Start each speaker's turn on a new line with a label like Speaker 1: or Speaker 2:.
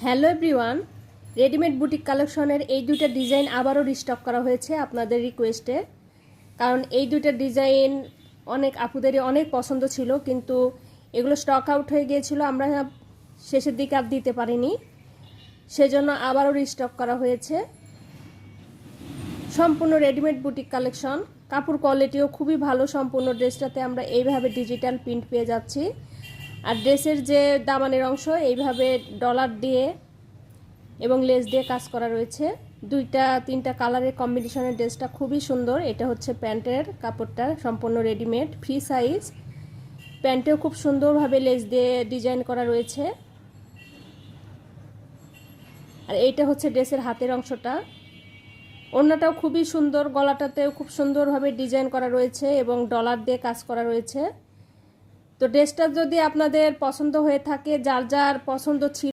Speaker 1: Hello everyone, readymade boutique কালেকশনের এই দুইটা ডিজাইন আবারও রিস্টক করা হয়েছে আপনাদের রিকোয়েস্টে। কারণ এই দুইটা ডিজাইন অনেক আপুদেরই অনেক পছন্দ ছিল, কিন্তু এগুলো স্টক আউট হয়ে গিয়েছিল, আমরা শেষের দিকে আর দিতে পারিনি, সেজন্য আবারও রিস্টক করা হয়েছে। সম্পূর্ণ রেডিমেড বুটিক কালেকশন, কাপড় কোয়ালিটিও খুবই ভালো। সম্পূর্ণ ড্রেসটাতে আমরা এইভাবে ডিজিটাল প্রিন্ট পেয়ে যাচ্ছি, আর ড্রেসের যে দামানের অংশ এইভাবে ডলার দিয়ে এবং লেস দিয়ে কাজ করা রয়েছে। দুইটা তিনটা কালারের কম্বিনেশনের ড্রেসটা খুবই সুন্দর। এটা হচ্ছে প্যান্টের কাপড়টা, সম্পূর্ণ রেডিমেড ফ্রি সাইজ। প্যান্টেও খুব সুন্দরভাবে লেস দিয়ে ডিজাইন করা রয়েছে। আর এইটা হচ্ছে ড্রেসের হাতের অংশটা। ওড়নাটাও খুবই সুন্দর, গলাটাতেও খুব সুন্দরভাবে ডিজাইন করা রয়েছে এবং ডলার দিয়ে কাজ করা রয়েছে। তো ড্রেসটা যদি আপনাদের পছন্দ হয়ে থাকে, যার যার পছন্দ ছিল